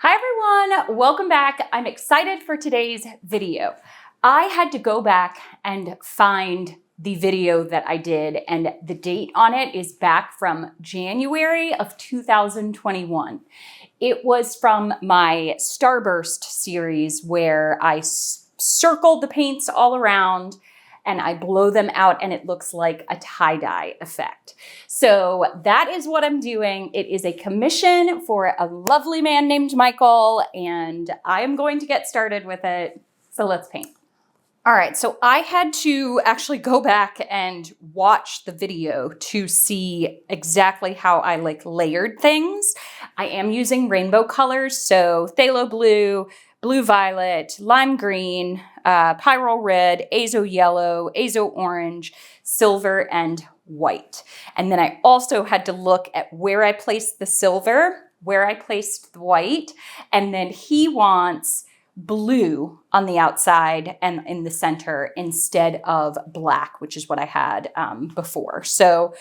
Hi everyone, welcome back. I'm excited for today's video. I had to go back and find the video that I did, and the date on it is back from January of 2021. It was from my Starburst series where I circled the paints all around and I blow them out and it looks like a tie-dye effect. So that is what I'm doing. It is a commission for a lovely man named Michael, and I am going to get started with it. So let's paint. All right, so I had to actually go back and watch the video to see exactly how I layered things. I am using rainbow colors, so phthalo blue, blue violet, lime green, pyrrole red, azo yellow, azo orange, silver, and white. And then I also had to look at where I placed the silver, where I placed the white, and then he wants blue on the outside and in the center instead of black, which is what I had before. So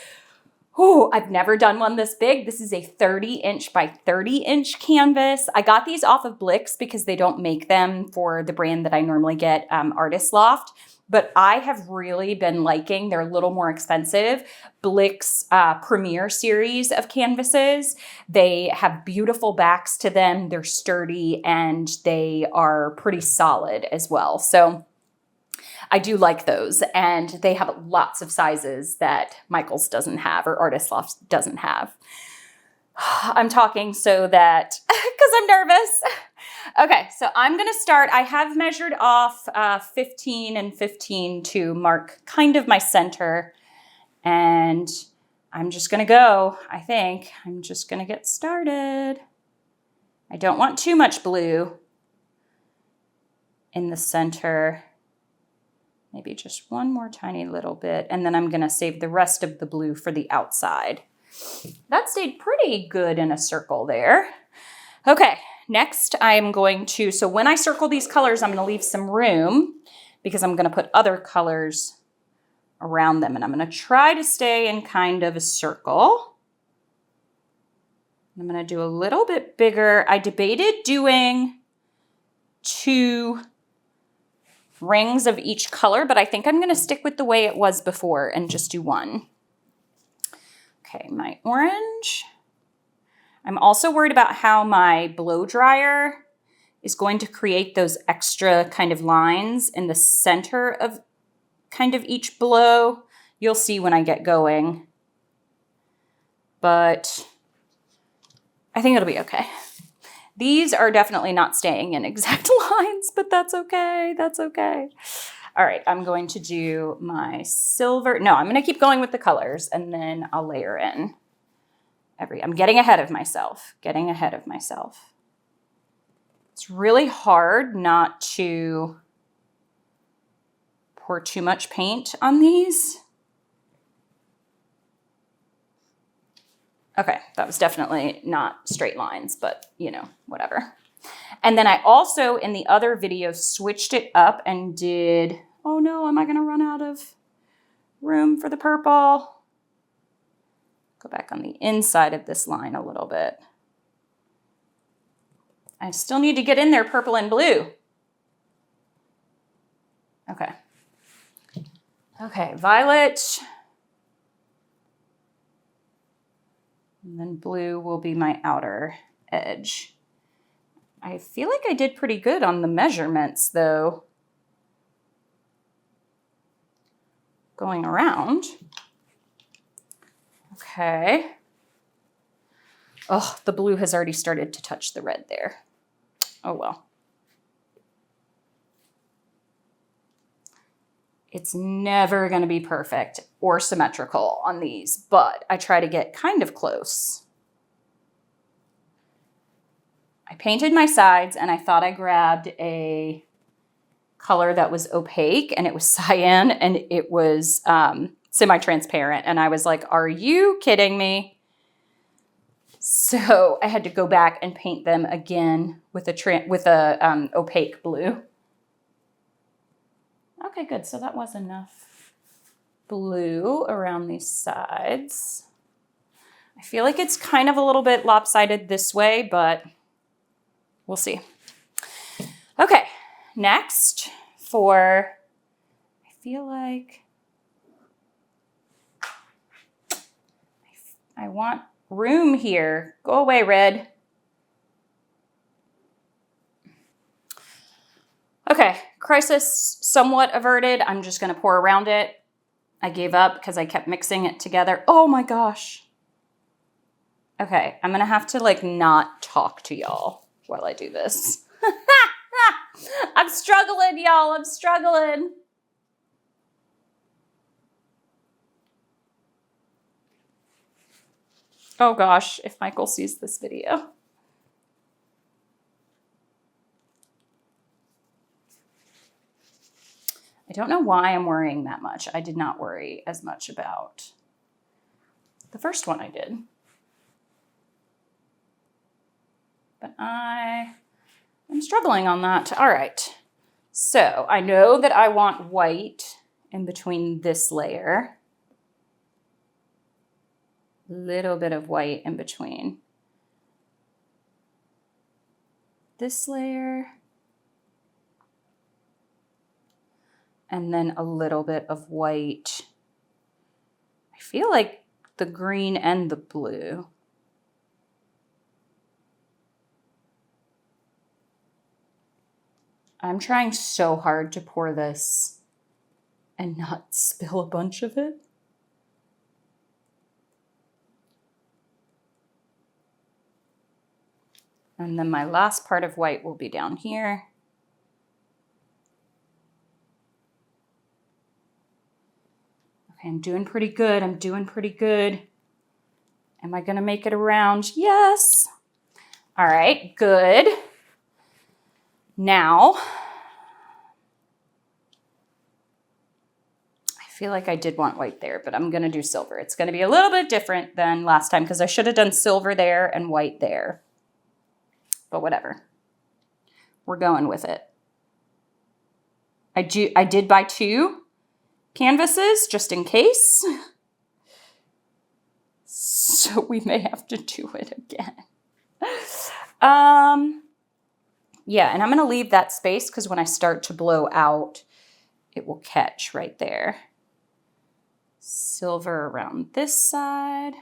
I've never done one this big. This is a 30-inch by 30-inch canvas. I got these off of Blix because they don't make them for the brand that I normally get, Artist Loft. But I have really been liking, they're a little more expensive, Blix Premier series of canvases. They have beautiful backs to them. They're sturdy and they are pretty solid as well. So I do like those, and they have lots of sizes that Michael's doesn't have or Artist Loft doesn't have. I'm talking so that, because I'm nervous. Okay, so I'm gonna start. I have measured off 15 and 15 to mark kind of my center, and I'm just gonna go, I think. I'm just gonna get started. I don't want too much blue in the center. Maybe just one more tiny little bit, and then I'm gonna save the rest of the blue for the outside. That stayed pretty good in a circle there. Okay, next I'm going to, so when I circle these colors, I'm gonna leave some room because I'm gonna put other colors around them, and I'm gonna try to stay in kind of a circle. I'm gonna do a little bit bigger. I debated doing 2 rings of each color, but I think I'm gonna stick with the way it was before and just do 1. Okay, my orange. I'm also worried about how my blow dryer is going to create those extra kind of lines in the center of kind of each blow. You'll see when I get going, but I think it'll be okay. These are definitely not staying in exact lines, but that's okay. That's okay. All right, I'm going to do my silver. No, I'm going to keep going with the colors, and then I'll layer in I'm getting ahead of myself, It's really hard not to pour too much paint on these. Okay, that was definitely not straight lines, but you know, whatever. And then I also, in the other video, switched it up and did, oh no, am I gonna run out of room for the purple? Go back on the inside of this line a little bit. I still need to get in there purple and blue. Okay. Okay, violet. And then blue will be my outer edge. I feel like I did pretty good on the measurements though. Going around. Okay. Oh, the blue has already started to touch the red there. Oh well. It's never going to be perfect or symmetrical on these, but I try to get kind of close. I painted my sides and I thought I grabbed a color that was opaque, and it was cyan, and it was semi-transparent, and I was like, are you kidding me? So I had to go back and paint them again with a opaque blue. Okay, good. So that was enough blue around these sides. I feel like it's kind of a little bit lopsided this way, but We'll see. Okay, next for, I feel like I want room here. Go away, red. Okay, crisis somewhat averted. I'm just gonna pour around it. I gave up because I kept mixing it together. Oh my gosh. Okay, I'm gonna have to like not talk to y'all while I do this. I'm struggling, y'all, I'm struggling. Oh gosh, if Michael sees this video. I don't know why I'm worrying that much. I did not worry as much about the first one I did. But I'm struggling on that. All right. So I know that I want white in between this layer. Little bit of white in between this layer. And then a little bit of white. I feel like the green and the blue. I'm trying so hard to pour this and not spill a bunch of it. And then my last part of white will be down here. Okay, I'm doing pretty good. I'm doing pretty good. Am I gonna make it around? Yes. All right, good. Now, I feel like I did want white there, but I'm gonna do silver. It's gonna be a little bit different than last time because I should have done silver there and white there. But whatever. We're going with it. I did buy 2 canvases just in case. So we may have to do it again. Yeah, and I'm going to leave that space because when I start to blow out, it will catch right there. Silver around this side.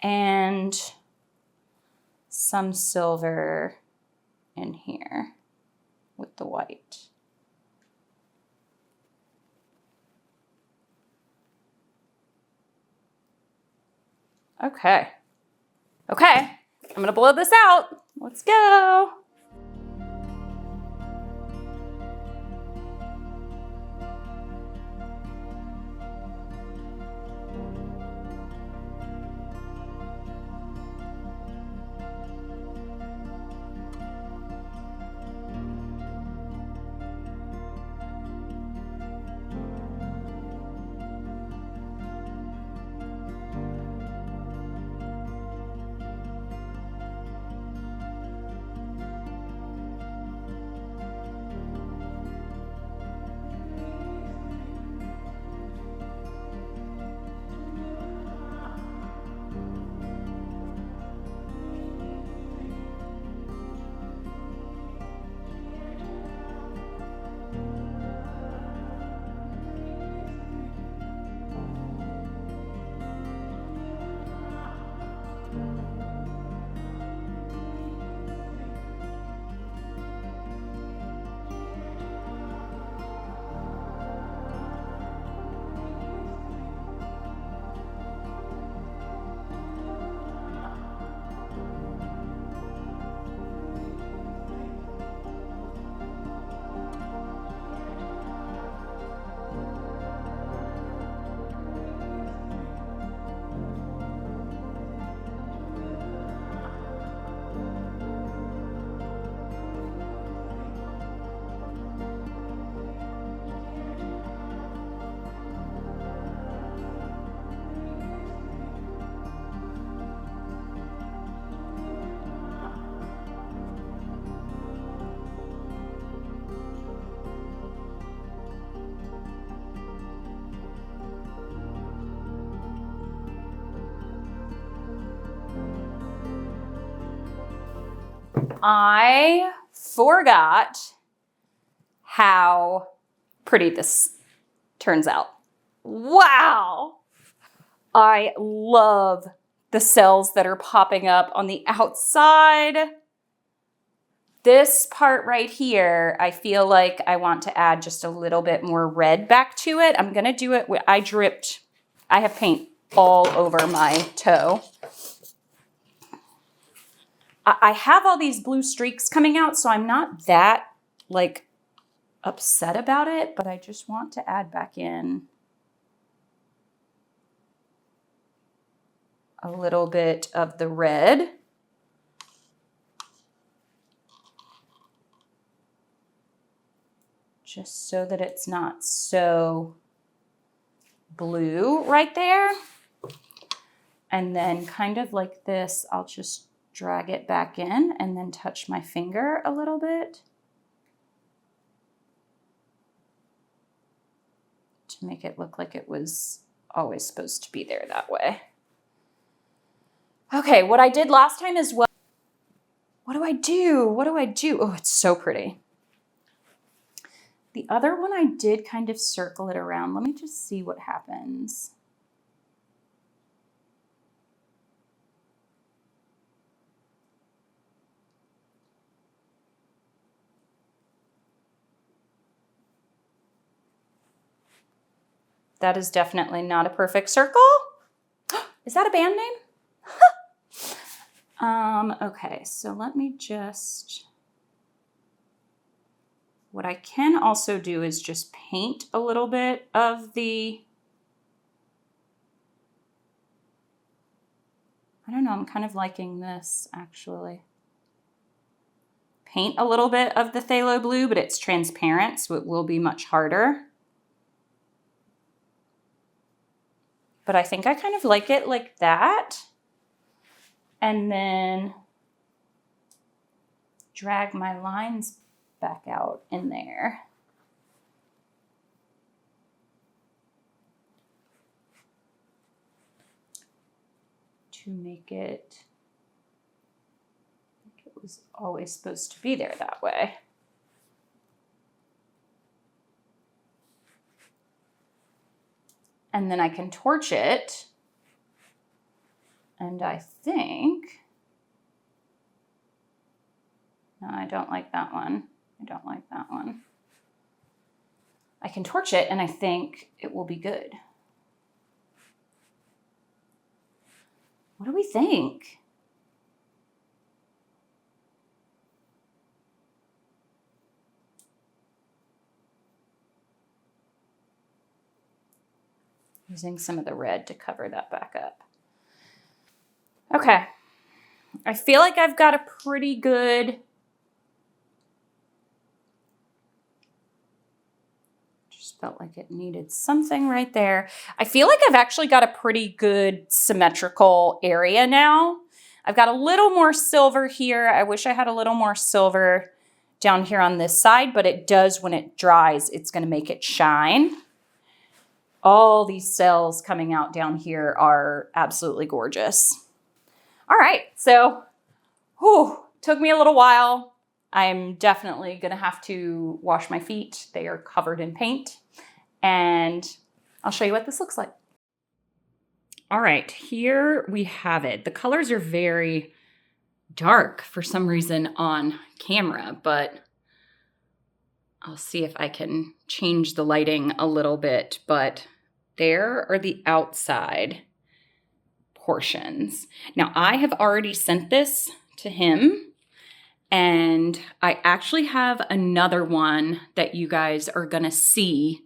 And some silver in here with the white. Okay. Okay, I'm gonna blow this out. Let's go. I forgot how pretty this turns out. Wow. I love the cells that are popping up on the outside. This part right here, I feel like I want to add just a little bit more red back to it. I'm gonna do it with, I have paint all over my toe. I have all these blue streaks coming out, so I'm not that like upset about it, but I just want to add back in a little bit of the red. Just so that it's not so blue right there. And then kind of like this, I'll just drag it back in and then touch my finger a little bit to make it look like it was always supposed to be there that way. Okay, what I did last time as well, what do I do? What do I do? Oh, it's so pretty. The other one I did kind of circle it around. Let me just see what happens. That is definitely not a perfect circle. Is that a band name? Okay, so let me just, what I can also do is just paint a little bit of the, I don't know, I'm kind of liking this actually. Paint a little bit of the phthalo blue, but it's transparent, so it will be much harder. But I think I kind of like it like that. And then drag my lines back out in there. To make it like it was always supposed to be there that way. And then I can torch it. And I think, no, I don't like that one. I don't like that one. I can torch it and I think it will be good. What do we think? Using some of the red to cover that back up. Okay, I feel like I've got a pretty good, just felt like it needed something right there. I feel like I've actually got a pretty good symmetrical area now. I've got a little more silver here. I wish I had a little more silver down here on this side, but it does, when it dries, it's gonna make it shine. All these cells coming out down here are absolutely gorgeous. All right, so took me a little while. I'm definitely gonna have to wash my feet. They are covered in paint, and I'll show you what this looks like. All right, here we have it. The colors are very dark for some reason on camera, but I'll see if I can change the lighting a little bit, but there are the outside portions. Now, I have already sent this to him, and I actually have another one that you guys are gonna see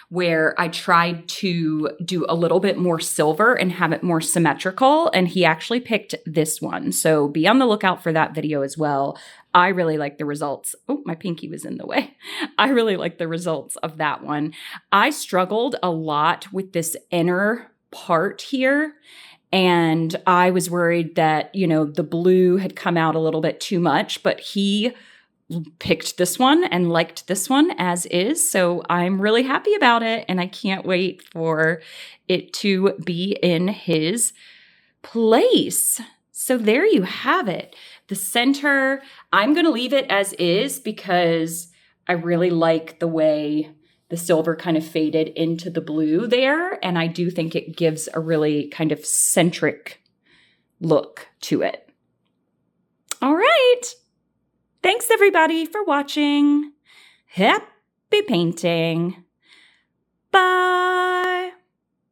where I tried to do a little bit more silver and have it more symmetrical, and he actually picked this one. So be on the lookout for that video as well. I really like the results. Oh, my pinky was in the way. I really like the results of that one. I struggled a lot with this inner part here, and I was worried that, you know, the blue had come out a little bit too much, but he picked this one and liked this one as is. So I'm really happy about it, and I can't wait for it to be in his place. So there you have it. The center, I'm going to leave it as is because I really like the way the silver kind of faded into the blue there. And I do think it gives a really kind of centric look to it. All right. Thanks everybody for watching. Happy painting. Bye.